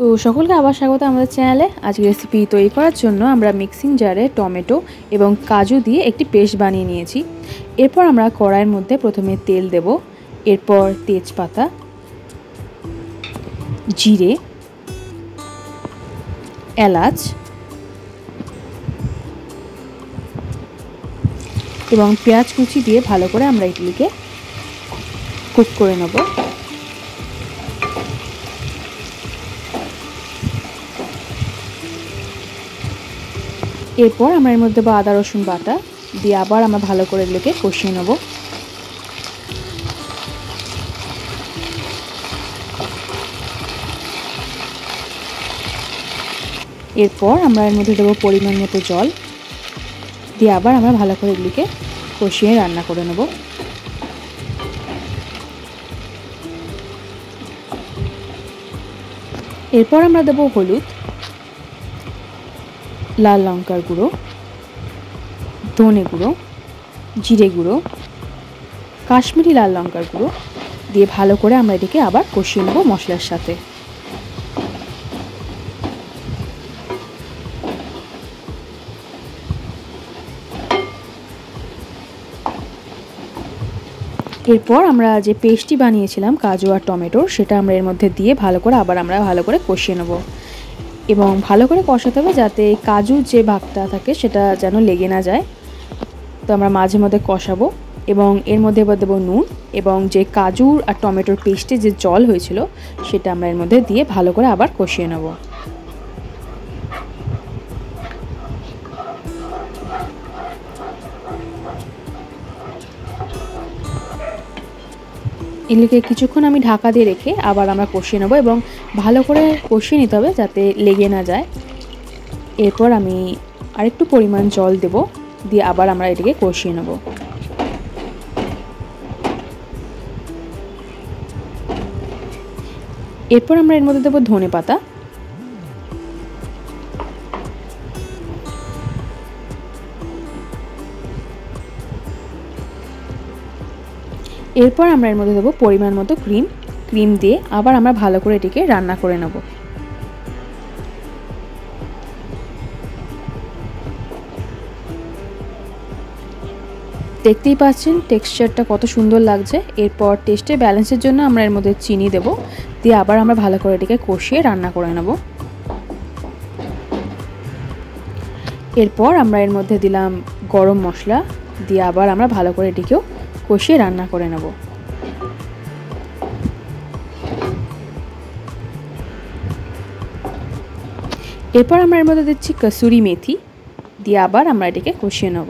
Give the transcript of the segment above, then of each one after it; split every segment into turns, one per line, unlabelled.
তো সকলকে আবার স্বাগত আমাদের চ্যানেলে। আজকে রেসিপি তৈরি করার জন্য আমরা মিক্সিং জারে টমেটো এবং কাজু দিয়ে একটি পেস্ট বানিয়ে নিয়েছি। এরপর আমরা কড়াইয়ের মধ্যে প্রথমে তেল দেব, এরপর তেজপাতা, জিরে, এলাচ এবং পেঁয়াজ কুচি দিয়ে ভালো করে আমরা এগুলিকে কুক করে নেব। এরপর আমরা এর মধ্যে আদা রসুন বাটা দিয়ে আবার আমরা ভালো করে এগুলোকে কষিয়ে নেব। এরপর আমরা এর মধ্যে দেবো পরিমাণ মতো জল দিয়ে আবার আমরা ভালো করে এগুলিকে কষিয়ে রান্না করে নেব। এরপর আমরা দেবো হলুদ, লাল লঙ্কার গুঁড়ো, ধনে গুঁড়ো, জিরে গুঁড়ো, কাশ্মীরি লাল লঙ্কার গুঁড়ো দিয়ে ভালো করে আমরা এটিকে আবার কষিয়ে নেব মশলার সাথে। এরপর আমরা যে পেস্টটি বানিয়েছিলাম কাজু আর টমেটোর, সেটা আমরা এর মধ্যে দিয়ে ভালো করে আবার আমরা ভালো করে কষিয়ে নেব এবং ভালো করে কষাতে হবে যাতে কাজুর যে ভাগটা থাকে সেটা যেন লেগে না যায়। তো আমরা মাঝে মধ্যে কষাবো এবং এর মধ্যে এবার দেবো নুন এবং যে কাজুর আর টমেটোর পেস্টে যে জল হয়েছিল সেটা আমরা এর মধ্যে দিয়ে ভালো করে আবার কষিয়ে নেব। এগুলিকে কিছুক্ষণ আমি ঢাকা দিয়ে রেখে আবার আমরা কষিয়ে নেব এবং ভালো করে কষিয়ে নিতে হবে যাতে লেগে না যায়। এরপর আমি আরেকটু পরিমাণ জল দেব, দিয়ে আবার আমরা এটিকে কষিয়ে নেব। এরপর আমরা এর মধ্যে দেবো ধনে পাতা, এরপর আমরা এর মধ্যে দেবো পরিমাণ মতো ক্রিম দিয়ে আবার আমরা ভালো করে এটিকে রান্না করে নেব। দেখতেই পাচ্ছেন টেক্সচারটা কত সুন্দর লাগছে। এরপর টেস্টের ব্যালেন্সের জন্য আমরা এর মধ্যে চিনি দেব, দিয়ে আবার আমরা ভালো করে এটিকে কষিয়ে রান্না করে নেব। এরপর আমরা এর মধ্যে দিলাম গরম মশলা, দিয়ে আবার আমরা ভালো করে এটিকেও কষিয়ে রান্না করে নেব। এরপর আমরা এর মধ্যে দিচ্ছি কসুরি মেথি, দিয়ে আবার আমরা এটিকে কষিয়ে নেব।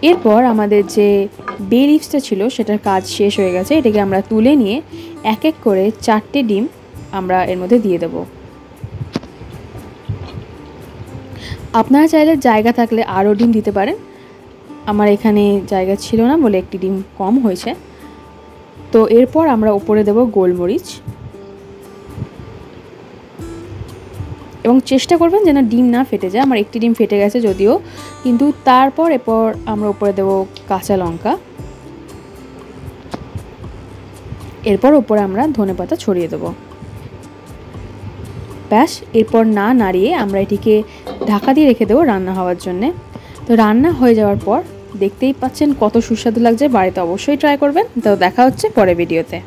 এরপর আমাদের যে বে লিভসটা ছিল সেটার কাজ শেষ হয়ে গেছে। এটাকে আমরা তুলে নিয়ে এক এক করে 4টে ডিম আমরা এর মধ্যে দিয়ে দেব। আপনারা চাইলে জায়গা থাকলে আরও ডিম দিতে পারেন, আমার এখানে জায়গা ছিল না বলে একটি ডিম কম হয়েছে। তো এরপর আমরা উপরে দেব গোলমরিচ এবং চেষ্টা করবেন যেন ডিম না ফেটে যায়। আমার একটি ডিম ফেটে গেছে যদিও, কিন্তু তারপর এরপর আমরা উপরে দেব কাঁচা লঙ্কা, এরপর উপরে আমরা ধনেপাতা ছড়িয়ে দেব। ব্যাস, এরপর না নাড়িয়ে আমরা এটিকে ঢাকা দিয়ে রেখে দেবো রান্না হওয়ার জন্যে। তো রান্না হয়ে যাওয়ার পর দেখতেই পাচ্ছেন কত সুস্বাদু লাগছে। বাড়িতে অবশ্যই ট্রাই করবেন। তো দেখা হচ্ছে পরের ভিডিওতে।